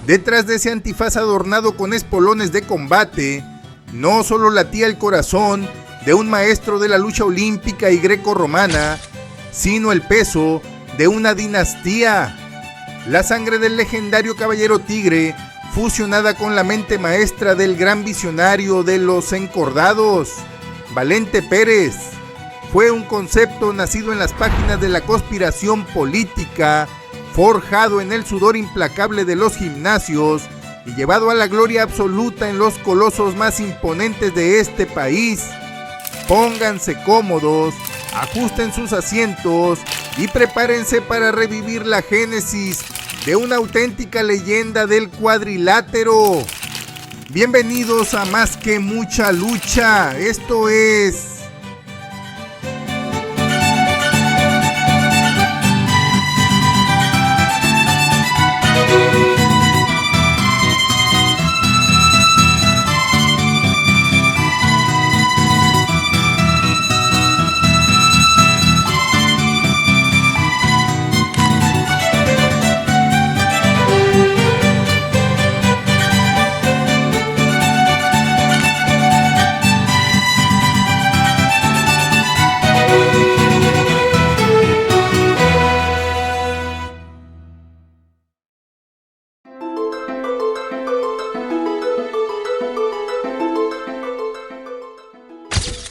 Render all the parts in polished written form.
Detrás de ese antifaz adornado con espolones de combate, no solo latía el corazón de un maestro de la lucha olímpica y grecorromana, sino el peso de una dinastía. La sangre del legendario Caballero Tigre, fusionada con la mente maestra del gran visionario de los encordados, Valente Pérez, fue un concepto nacido en las páginas de la conspiración política, forjado en el sudor implacable de los gimnasios y llevado a la gloria absoluta en los colosos más imponentes de este país. Pónganse cómodos, ajusten sus asientos y prepárense para revivir la génesis de una auténtica leyenda del cuadrilátero. Bienvenidos a Más que Mucha Lucha. Esto es...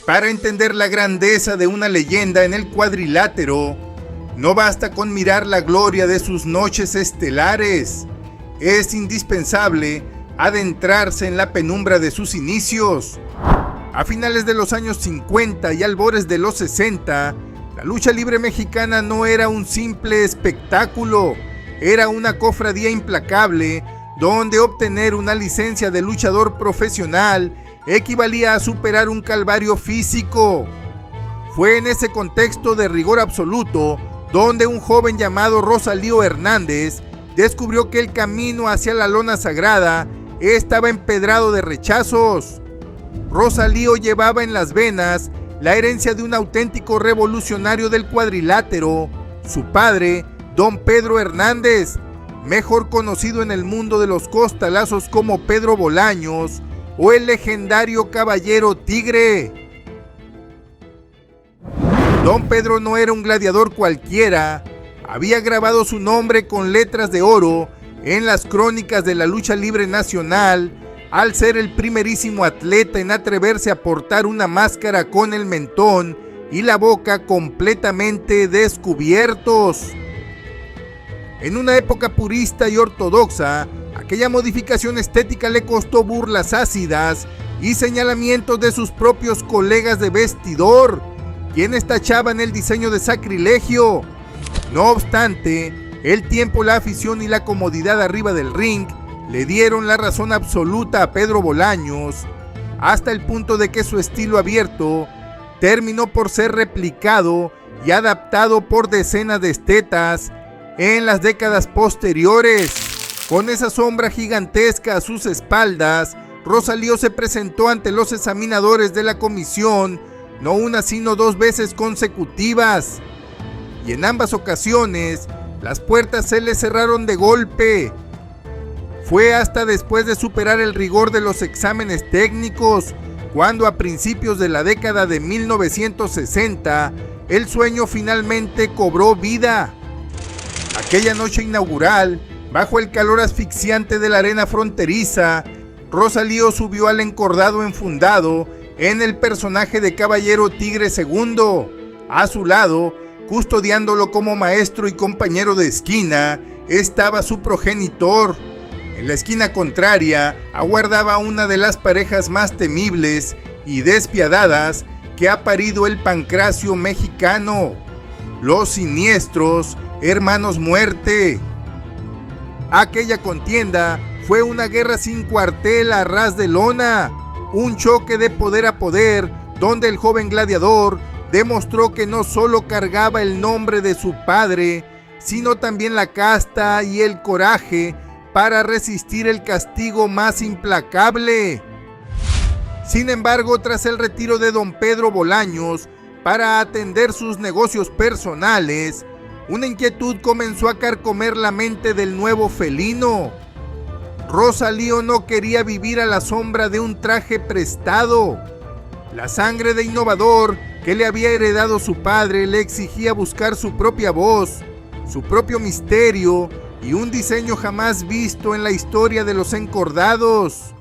Para entender la grandeza de una leyenda en el cuadrilátero, no basta con mirar la gloria de sus noches estelares. Es indispensable adentrarse en la penumbra de sus inicios. A finales de los años 50 y albores de los 60, la lucha libre mexicana no era un simple espectáculo, era una cofradía implacable donde obtener una licencia de luchador profesional equivalía a superar un calvario físico. Fue en ese contexto de rigor absoluto donde un joven llamado Rosalío Hernández descubrió que el camino hacia la lona sagrada estaba empedrado de rechazos. Rosalío llevaba en las venas la herencia de un auténtico revolucionario del cuadrilátero, su padre, don Pedro Hernández, mejor conocido en el mundo de los costalazos como Pedro Bolaños, o el legendario Caballero Tigre. Don Pedro no era un gladiador cualquiera, había grabado su nombre con letras de oro en las crónicas de la lucha libre nacional, al ser el primerísimo atleta en atreverse a portar una máscara con el mentón y la boca completamente descubiertos. En una época purista y ortodoxa, aquella modificación estética le costó burlas ácidas y señalamientos de sus propios colegas de vestidor, quienes tachaban el diseño de sacrilegio. No obstante, el tiempo, la afición y la comodidad arriba del ring le dieron la razón absoluta a Pedro Bolaños, hasta el punto de que su estilo abierto terminó por ser replicado y adaptado por decenas de estetas en las décadas posteriores. Con esa sombra gigantesca a sus espaldas, Rosalío se presentó ante los examinadores de la comisión, no una sino dos veces consecutivas. Y en ambas ocasiones, las puertas se le cerraron de golpe. Fue hasta después de superar el rigor de los exámenes técnicos, cuando a principios de la década de 1960, el sueño finalmente cobró vida. Aquella noche inaugural, bajo el calor asfixiante de la arena fronteriza, Rosalío subió al encordado enfundado en el personaje de Caballero Tigre II. A su lado, custodiándolo como maestro y compañero de esquina, estaba su progenitor. En la esquina contraria, aguardaba una de las parejas más temibles y despiadadas que ha parido el pancracio mexicano: los siniestros Hermanos Muerte. Aquella contienda fue una guerra sin cuartel a ras de lona, un choque de poder a poder, donde el joven gladiador demostró que no solo cargaba el nombre de su padre, sino también la casta y el coraje para resistir el castigo más implacable. Sin embargo, tras el retiro de don Pedro Bolaños para atender sus negocios personales, una inquietud comenzó a carcomer la mente del nuevo felino. Rosalío no quería vivir a la sombra de un traje prestado. La sangre de innovador que le había heredado su padre le exigía buscar su propia voz, su propio misterio y un diseño jamás visto en la historia de los encordados.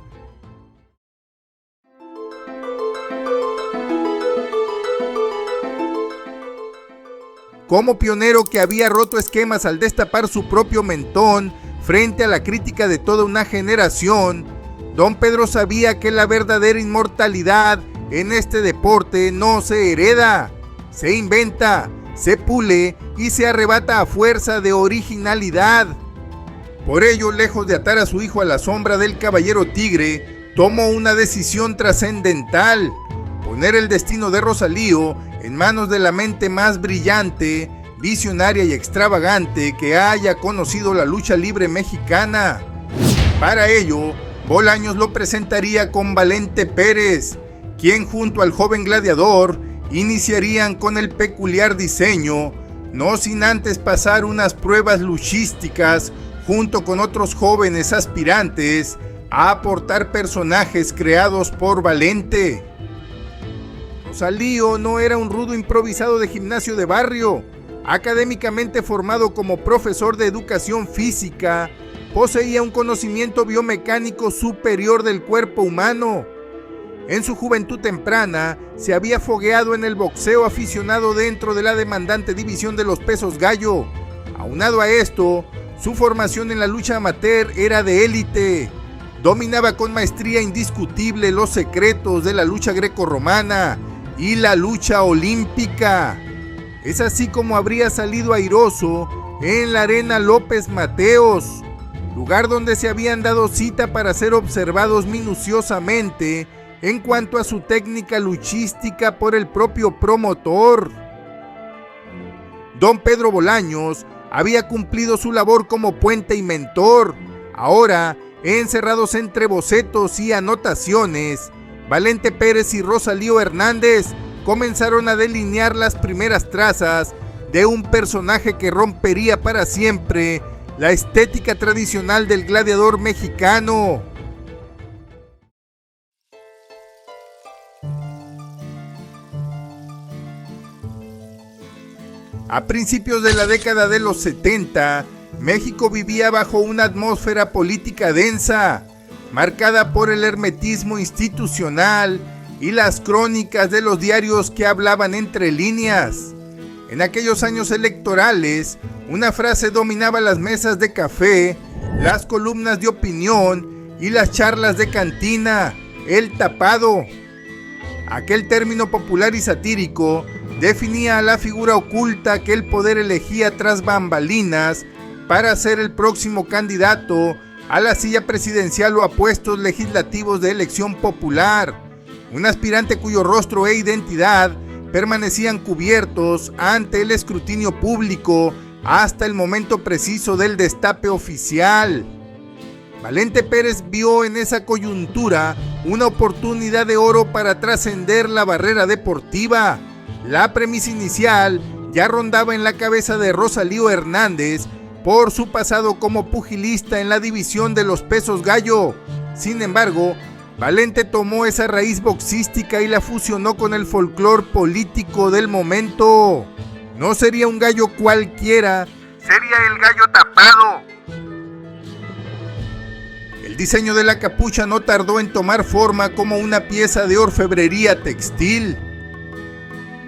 Como pionero que había roto esquemas al destapar su propio mentón frente a la crítica de toda una generación, Don Pedro sabía que la verdadera inmortalidad en este deporte no se hereda, se inventa, se pule y se arrebata a fuerza de originalidad. Por ello, lejos de atar a su hijo a la sombra del caballero tigre, tomó una decisión trascendental: poner el destino de Rosalío en manos de la mente más brillante, visionaria y extravagante que haya conocido la lucha libre mexicana. Para ello, Bolaños lo presentaría con Valente Pérez, quien junto al joven gladiador iniciarían con el peculiar diseño, no sin antes pasar unas pruebas luchísticas junto con otros jóvenes aspirantes a aportar personajes creados por Valente. Rosalío no era un rudo improvisado de gimnasio de barrio. Académicamente formado como profesor de educación física, poseía un conocimiento biomecánico superior del cuerpo humano. En su juventud temprana, se había fogueado en el boxeo aficionado dentro de la demandante división de los pesos gallo. Aunado a esto, su formación en la lucha amateur era de élite. Dominaba con maestría indiscutible los secretos de la lucha grecorromana y la lucha olímpica. Es así como habría salido airoso en la Arena López Mateos, lugar donde se habían dado cita para ser observados minuciosamente en cuanto a su técnica luchística por el propio promotor. Don Pedro Bolaños había cumplido su labor como puente y mentor. Ahora, encerrados entre bocetos y anotaciones, Valente Pérez y Rosalío Hernández comenzaron a delinear las primeras trazas de un personaje que rompería para siempre la estética tradicional del gladiador mexicano. A principios de la década de los 70, México vivía bajo una atmósfera política densa, marcada por el hermetismo institucional y las crónicas de los diarios que hablaban entre líneas. En aquellos años electorales, una frase dominaba las mesas de café, las columnas de opinión y las charlas de cantina: el tapado. Aquel término popular y satírico definía a la figura oculta que el poder elegía tras bambalinas para ser el próximo candidato a la silla presidencial o a puestos legislativos de elección popular. Un aspirante cuyo rostro e identidad permanecían cubiertos ante el escrutinio público hasta el momento preciso del destape oficial. Valente Pérez vio en esa coyuntura una oportunidad de oro para trascender la barrera deportiva. La premisa inicial ya rondaba en la cabeza de Rosalío Hernández por su pasado como pugilista en la división de los pesos gallo. Sin embargo, Valente tomó esa raíz boxística y la fusionó con el folclore político del momento. No sería un gallo cualquiera, sería el gallo tapado. El diseño de la capucha no tardó en tomar forma como una pieza de orfebrería textil.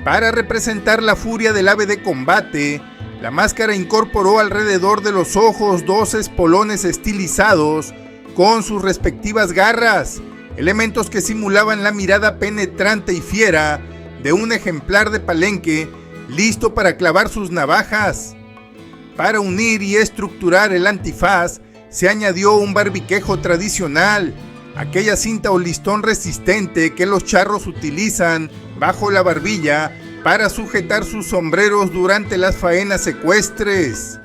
Para representar la furia del ave de combate, la máscara incorporó alrededor de los ojos 2 espolones estilizados con sus respectivas garras, elementos que simulaban la mirada penetrante y fiera de un ejemplar de palenque listo para clavar sus navajas. Para unir y estructurar el antifaz, se añadió un barbiquejo tradicional, aquella cinta o listón resistente que los charros utilizan bajo la barbilla para sujetar sus sombreros durante las faenas ecuestres.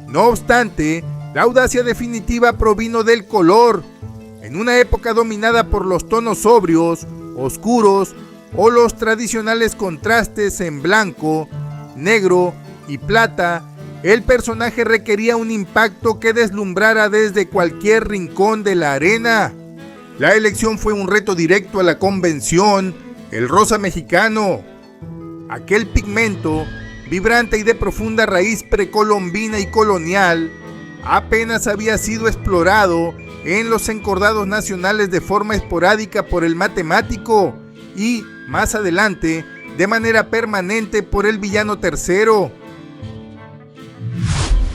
No obstante, la audacia definitiva provino del color. En una época dominada por los tonos sobrios, oscuros o los tradicionales contrastes en blanco, negro y plata, el personaje requería un impacto que deslumbrara desde cualquier rincón de la arena. La elección fue un reto directo a la convención, el rosa mexicano. Aquel pigmento, vibrante y de profunda raíz precolombina y colonial, apenas había sido explorado en los encordados nacionales de forma esporádica por el matemático y, más adelante, de manera permanente por el villano tercero.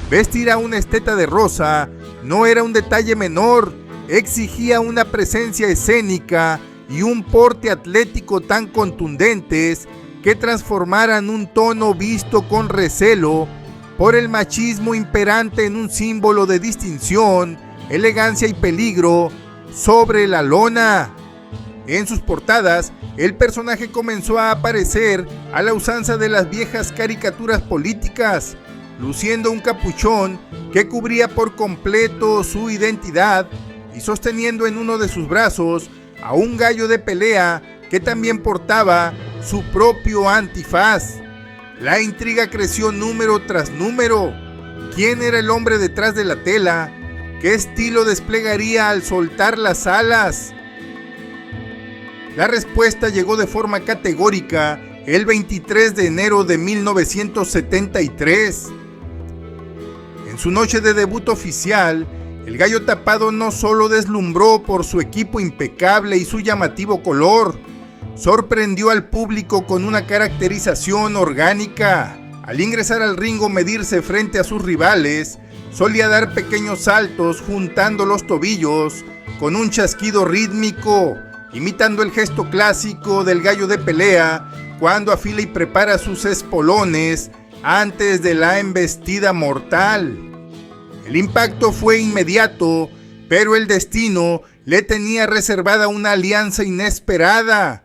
Vestir a una esteta de rosa no era un detalle menor, exigía una presencia escénica y un porte atlético tan contundentes que transformaran un tono visto con recelo por el machismo imperante en un símbolo de distinción, elegancia y peligro sobre la lona. En sus portadas, el personaje comenzó a aparecer a la usanza de las viejas caricaturas políticas, luciendo un capuchón que cubría por completo su identidad y sosteniendo en uno de sus brazos a un gallo de pelea que también portaba su propio antifaz. La intriga creció número tras número. ¿Quién era el hombre detrás de la tela? ¿Qué estilo desplegaría al soltar las alas? La respuesta llegó de forma categórica el 23 de enero de 1973. En su noche de debut oficial, el gallo tapado no solo deslumbró por su equipo impecable y su llamativo color, sorprendió al público con una caracterización orgánica. Al ingresar al ring o medirse frente a sus rivales, solía dar pequeños saltos juntando los tobillos con un chasquido rítmico, imitando el gesto clásico del gallo de pelea cuando afila y prepara sus espolones antes de la embestida mortal. El impacto fue inmediato, pero el destino le tenía reservada una alianza inesperada.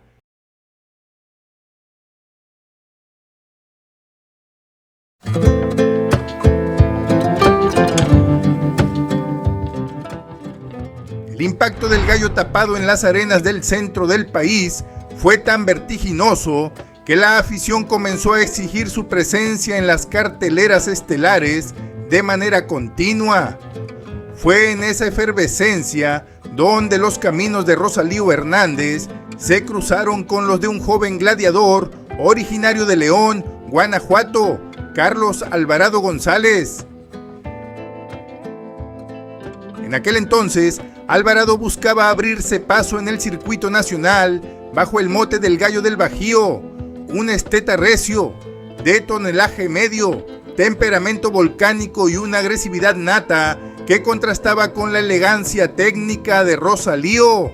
El impacto del gallo tapado en las arenas del centro del país fue tan vertiginoso que la afición comenzó a exigir su presencia en las carteleras estelares de manera continua. Fue en esa efervescencia donde los caminos de Rosalío Hernández se cruzaron con los de un joven gladiador originario de León, Guanajuato, Carlos Alvarado González. En aquel entonces, Alvarado buscaba abrirse paso en el circuito nacional bajo el mote del Gallo del Bajío, un esteta recio, de tonelaje medio, temperamento volcánico y una agresividad nata que contrastaba con la elegancia técnica de Rosalío.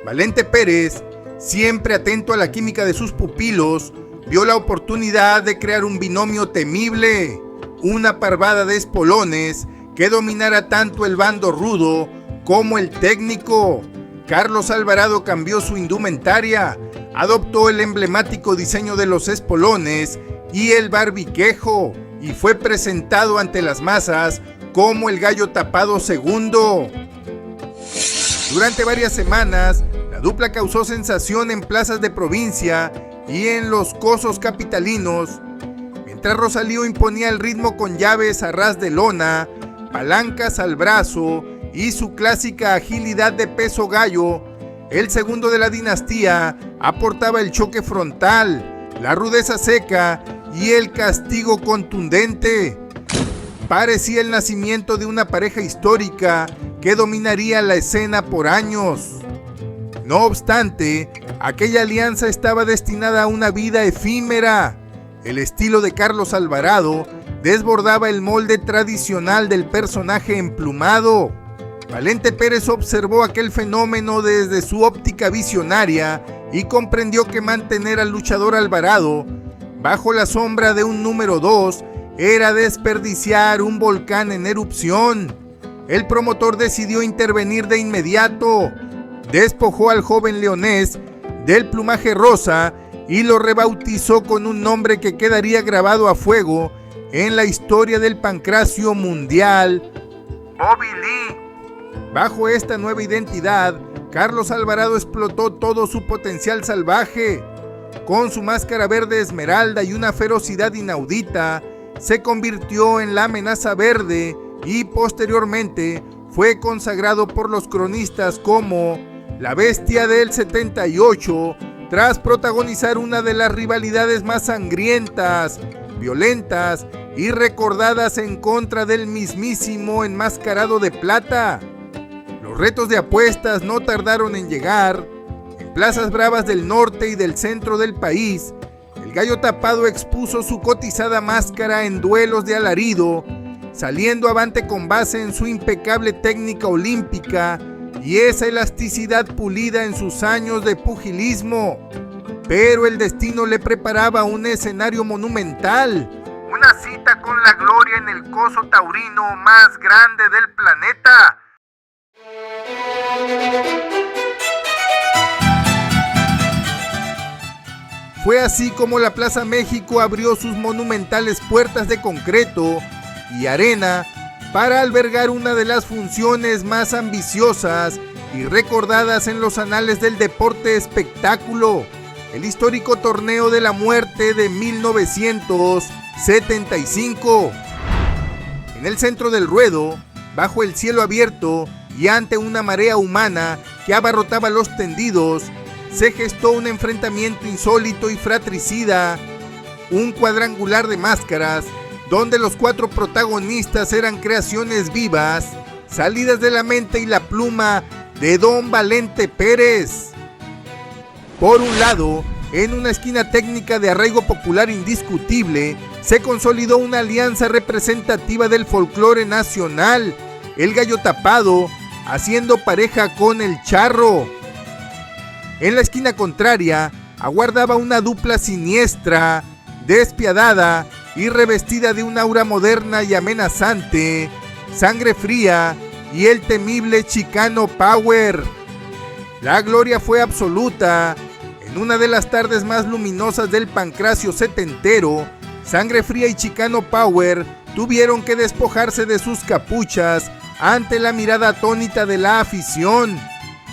Valente Pérez, siempre atento a la química de sus pupilos, vio la oportunidad de crear un binomio temible, una parvada de espolones que dominara tanto el bando rudo como el técnico. Carlos Alvarado cambió su indumentaria, adoptó el emblemático diseño de los espolones y el barbiquejo y fue presentado ante las masas como el gallo tapado segundo. Durante varias semanas, la dupla causó sensación en plazas de provincia y en los cosos capitalinos, mientras Rosalío imponía el ritmo con llaves a ras de lona, palancas al brazo y su clásica agilidad de peso gallo. El segundo de la dinastía aportaba el choque frontal, la rudeza seca y el castigo contundente. Parecía el nacimiento de una pareja histórica que dominaría la escena por años. No obstante, aquella alianza estaba destinada a una vida efímera. El estilo de Carlos Alvarado desbordaba el molde tradicional del personaje emplumado. Valente Pérez observó aquel fenómeno desde su óptica visionaria y comprendió que mantener al luchador Alvarado bajo la sombra de un número 2 era desperdiciar un volcán en erupción. El promotor decidió intervenir de inmediato, despojó al joven leonés del plumaje rosa y lo rebautizó con un nombre que quedaría grabado a fuego en la historia del pancracio mundial: Bobby Lee. Bajo esta nueva identidad, Carlos Alvarado explotó todo su potencial salvaje. Con su máscara verde esmeralda y una ferocidad inaudita, se convirtió en la amenaza verde y posteriormente fue consagrado por los cronistas como la bestia del 78, tras protagonizar una de las rivalidades más sangrientas, violentas y recordadas en contra del mismísimo enmascarado de plata. Los retos de apuestas no tardaron en llegar. En plazas bravas del norte y del centro del país, el Gallo Tapado expuso su cotizada máscara en duelos de alarido, saliendo avante con base en su impecable técnica olímpica y esa elasticidad pulida en sus años de pugilismo. Pero el destino le preparaba un escenario monumental, una cita con la gloria en el coso taurino más grande del planeta. Fue así como la Plaza México abrió sus monumentales puertas de concreto y arena para albergar una de las funciones más ambiciosas y recordadas en los anales del deporte espectáculo, el histórico Torneo de la Muerte de 1975. En el centro del ruedo, bajo el cielo abierto y ante una marea humana que abarrotaba los tendidos, se gestó un enfrentamiento insólito y fratricida, un cuadrangular de máscaras, donde los 4 protagonistas eran creaciones vivas, salidas de la mente y la pluma de Don Valente Pérez. Por un lado, en una esquina técnica de arraigo popular indiscutible, se consolidó una alianza representativa del folclore nacional, el Gallo Tapado, haciendo pareja con el Charro. En la esquina contraria, aguardaba una dupla siniestra, despiadada y revestida de un aura moderna y amenazante, Sangre Fría y el temible Chicano Power. La gloria fue absoluta. En una de las tardes más luminosas del pancracio setentero, Sangre Fría y Chicano Power tuvieron que despojarse de sus capuchas ante la mirada atónita de la afición.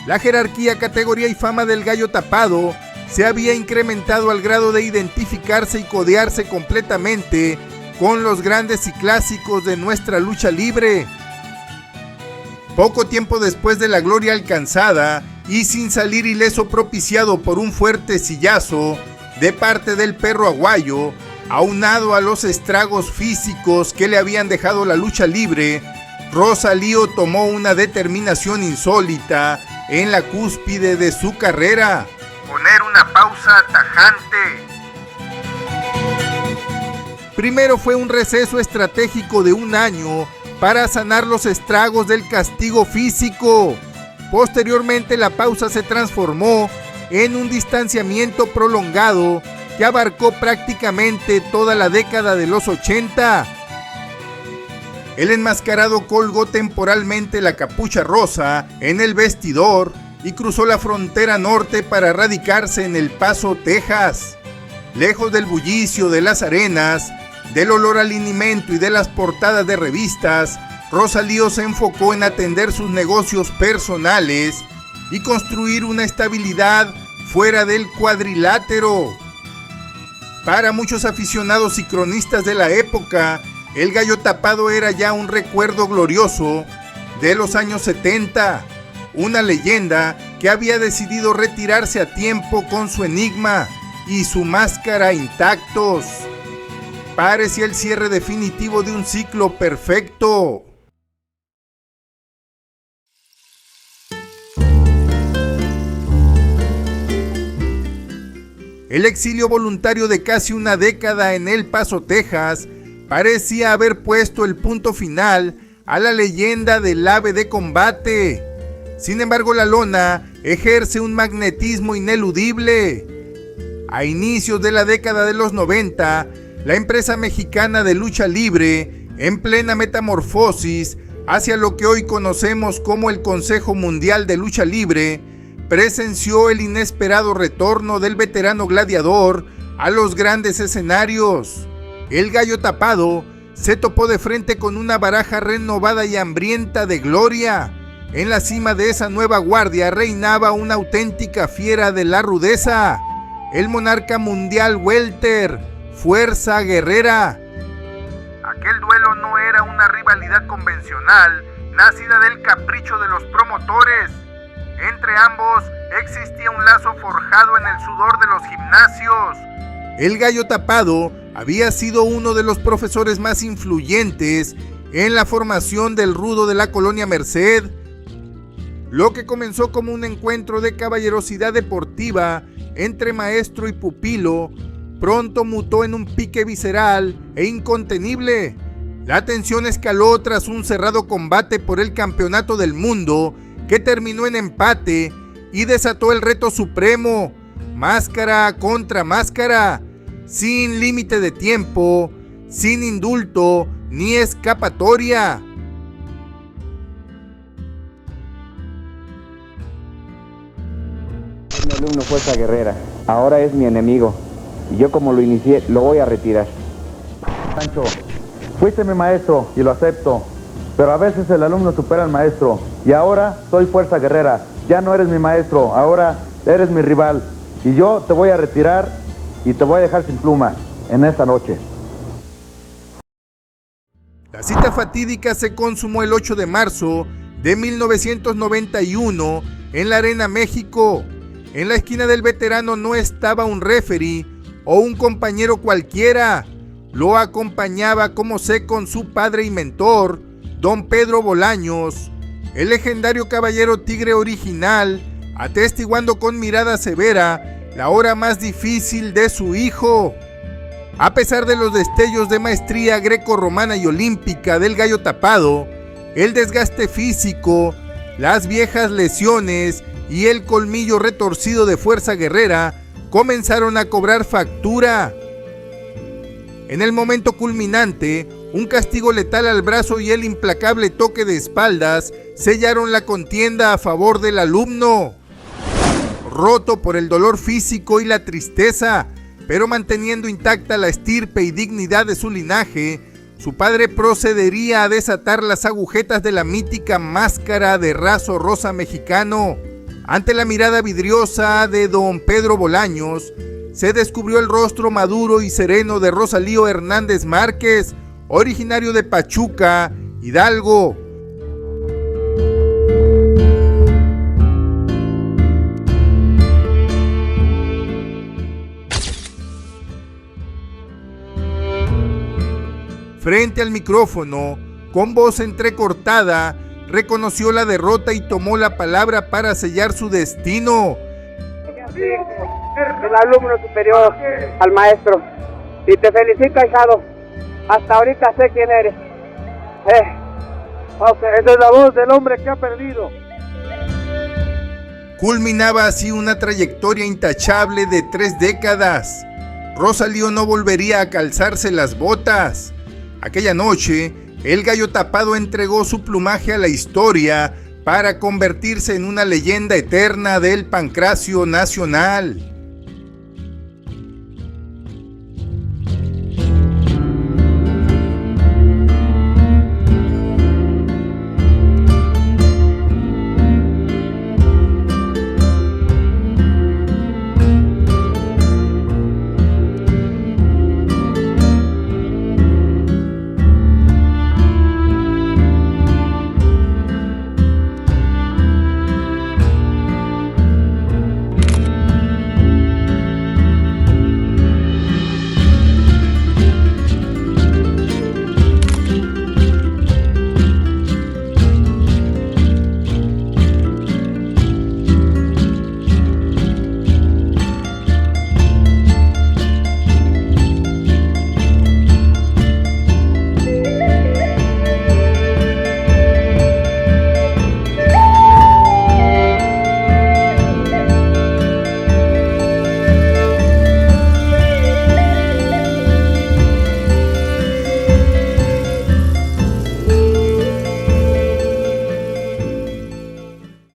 La jerarquía, categoría y fama del Gallo Tapado se había incrementado al grado de identificarse y codearse completamente con los grandes y clásicos de nuestra lucha libre. Poco tiempo después de la gloria alcanzada y sin salir ileso propiciado por un fuerte sillazo de parte del Perro Aguayo, aunado a los estragos físicos que le habían dejado la lucha libre, Rosalío tomó una determinación insólita en la cúspide de su carrera: poner una pausa tajante. Primero fue un receso estratégico de 1 año para sanar los estragos del castigo físico. Posteriormente, la pausa se transformó en un distanciamiento prolongado que abarcó prácticamente toda la década de los 80. El enmascarado colgó temporalmente la capucha rosa en el vestidor y cruzó la frontera norte para radicarse en El Paso, Texas. Lejos del bullicio de las arenas, del olor al linimento y de las portadas de revistas, Rosalío se enfocó en atender sus negocios personales y construir una estabilidad fuera del cuadrilátero. Para muchos aficionados y cronistas de la época, el Gallo Tapado era ya un recuerdo glorioso de los años 70, una leyenda que había decidido retirarse a tiempo con su enigma y su máscara intactos. Parecía el cierre definitivo de un ciclo perfecto. El exilio voluntario de casi una década en El Paso, Texas, parecía haber puesto el punto final a la leyenda del ave de combate. Sin embargo, la lona ejerce un magnetismo ineludible. A inicios de la década de los 90, la empresa mexicana de lucha libre, en plena metamorfosis hacia lo que hoy conocemos como el Consejo Mundial de Lucha Libre, presenció el inesperado retorno del veterano gladiador a los grandes escenarios. El Gallo Tapado se topó de frente con una baraja renovada y hambrienta de gloria. En la cima de esa nueva guardia reinaba una auténtica fiera de la rudeza, el monarca mundial welter, Fuerza Guerrera. una rivalidad convencional nacida del capricho de los promotores. Entre ambos existía un lazo forjado en el sudor de los gimnasios. El Gallo Tapado había sido uno de los profesores más influyentes en la formación del rudo de la colonia Merced. Lo que comenzó como un encuentro de caballerosidad deportiva entre maestro y pupilo, pronto mutó en un pique visceral e incontenible. La tensión escaló tras un cerrado combate por el campeonato del mundo que terminó en empate y desató el reto supremo, máscara contra máscara, sin límite de tiempo, sin indulto ni escapatoria. Mi alumno Fuerza Guerrera, ahora es mi enemigo, y yo como lo inicié, lo voy a retirar. Sancho, fuiste mi maestro y lo acepto, pero a veces el alumno supera al maestro, y ahora soy Fuerza Guerrera, ya no eres mi maestro, ahora eres mi rival, y yo te voy a retirar y te voy a dejar sin pluma en esta noche. La cita fatídica se consumó el 8 de marzo de 1991 en la Arena México. En la esquina del veterano no estaba un referee o un compañero cualquiera. Lo acompañaba como sé con su padre y mentor, don Pedro Bolaños, el legendario caballero tigre original, atestiguando con mirada severa la hora más difícil de su hijo. A pesar de los destellos de maestría grecorromana y olímpica del Gallo Tapado, el desgaste físico, las viejas lesiones y el colmillo retorcido de Fuerza Guerrera comenzaron a cobrar factura. En el momento culminante, un castigo letal al brazo y el implacable toque de espaldas sellaron la contienda a favor del alumno. Roto por el dolor físico y la tristeza, pero manteniendo intacta la estirpe y dignidad de su linaje, su padre procedería a desatar las agujetas de la mítica máscara de raso rosa mexicano. Ante la mirada vidriosa de don Pedro Bolaños, se descubrió el rostro maduro y sereno de Rosalío Hernández Márquez, originario de Pachuca, Hidalgo. Frente al micrófono, con voz entrecortada, reconoció la derrota y tomó la palabra para sellar su destino. El alumno superior al maestro, y te felicito, ahijado. Hasta ahorita sé quién eres. Esa es la voz del hombre que ha perdido. Culminaba así una trayectoria intachable de 3 décadas. Rosalío no volvería a calzarse las botas. Aquella noche, el Gallo Tapado entregó su plumaje a la historia para convertirse en una leyenda eterna del pancracio nacional.